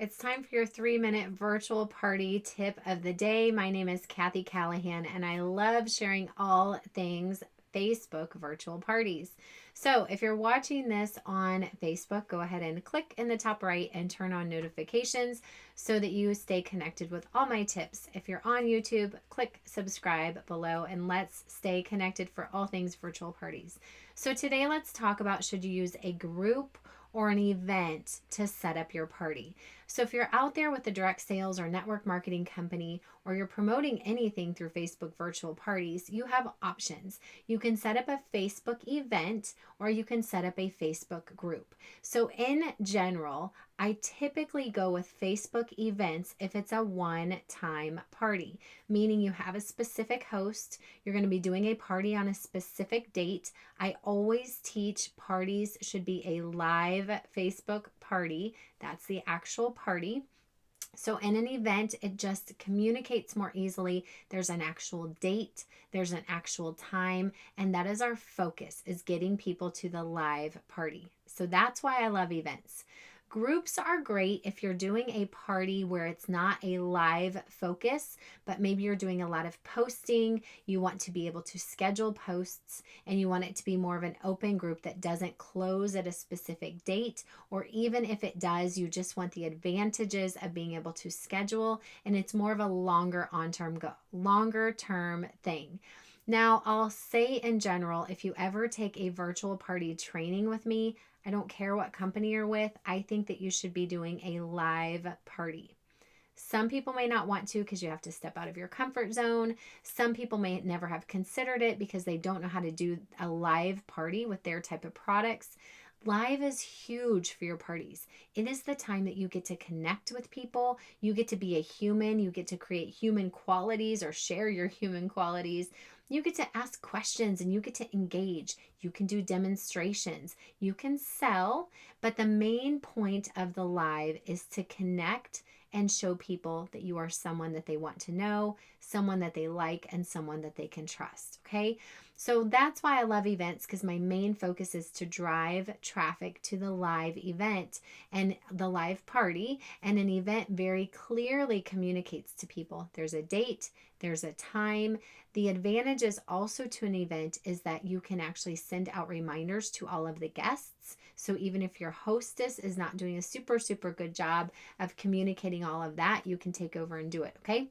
It's time for your 3-minute virtual party tip of the day. My name is Cathy Callahan, and I love sharing all things Facebook virtual parties. So, if you're watching this on Facebook, go ahead and click in the top right and turn on notifications so that you stay connected with all my tips. If you're on YouTube, click subscribe below and let's stay connected for all things virtual parties. So, today let's talk about should you use a group or an event to set up your party. So if you're out there with a direct sales or network marketing company, or you're promoting anything through Facebook virtual parties, you have options. You can set up a Facebook event or you can set up a Facebook group. So in general, I typically go with Facebook events if it's a one-time party, meaning you have a specific host, you're going to be doing a party on a specific date. I always teach parties should be a live Facebook party. That's the actual party. So in an event, it just communicates more easily. There's an actual date, there's an actual time, and that is our focus, is getting people to the live party. So that's why I love events. Groups are great if you're doing a party where it's not a live focus, but maybe you're doing a lot of posting. You want to be able to schedule posts and you want it to be more of an open group that doesn't close at a specific date, or even if it does, you just want the advantages of being able to schedule and it's more of a longer term thing. Now, I'll say in general, if you ever take a virtual party training with me, I don't care what company you're with, I think that you should be doing a live party. Some people may not want to because you have to step out of your comfort zone. Some people may never have considered it because they don't know how to do a live party with their type of products. Live is huge for your parties. It is the time that you get to connect with people. You get to be a human. You get to create human qualities or share your human qualities. You get to ask questions and you get to engage. You can do demonstrations. You can sell. But the main point of the live is to connect and show people that you are someone that they want to know, someone that they like, and someone that they can trust. Okay? So that's why I love events, because my main focus is to drive traffic to the live event and the live party. And an event very clearly communicates to people. There's a date, there's a time. The advantages also to an event is that you can actually send out reminders to all of the guests. So even if your hostess is not doing a super good job of communicating all of that, you can take over and do it, okay?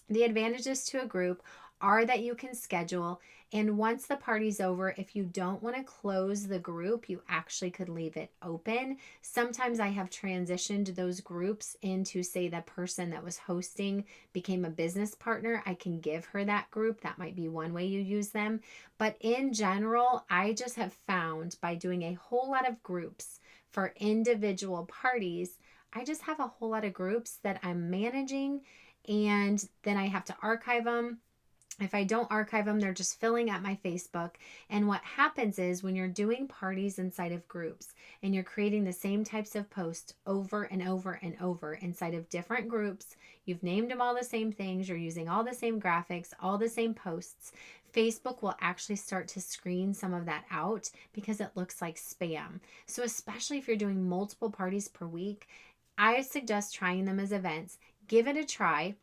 The advantages to a group are that you can schedule, and once the party's over, if you don't want to close the group, you actually could leave it open. Sometimes I have transitioned those groups into, say, the person that was hosting became a business partner. I can give her that group. That might be one way you use them. But in general, I just have found by doing a whole lot of groups for individual parties, I just have a whole lot of groups that I'm managing, and then I have to archive them. If I don't archive them, they're just filling up my Facebook. And what happens is when you're doing parties inside of groups and you're creating the same types of posts over and over and over inside of different groups, you've named them all the same things, you're using all the same graphics, all the same posts, Facebook will actually start to screen some of that out because it looks like spam. So especially if you're doing multiple parties per week, I suggest trying them as events. Give it a try.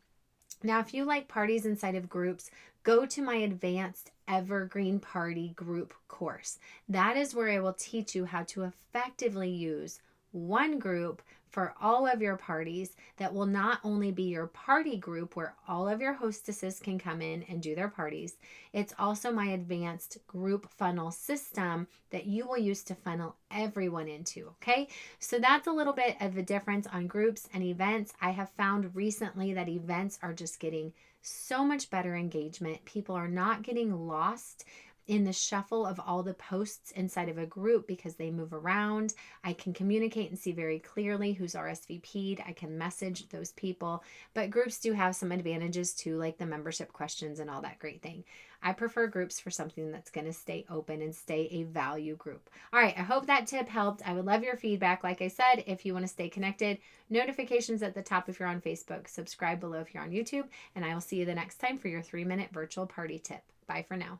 Now, if you like parties inside of groups, go to my advanced Evergreen Party group course. That is where I will teach you how to effectively use one group for all of your parties that will not only be your party group where all of your hostesses can come in and do their parties, it's also my advanced group funnel system that you will use to funnel everyone into, okay? So that's a little bit of a difference on groups and events. I have found recently that events are just getting so much better engagement. People are not getting lost in the shuffle of all the posts inside of a group because they move around. I can communicate and see very clearly who's RSVP'd. I can message those people, but groups do have some advantages too, like the membership questions and all that great thing. I prefer groups for something that's going to stay open and stay a value group. All right, I hope that tip helped. I would love your feedback. Like I said, if you want to stay connected, notifications at the top if you're on Facebook, subscribe below if you're on YouTube, and I will see you the next time for your 3-minute virtual party tip. Bye for now.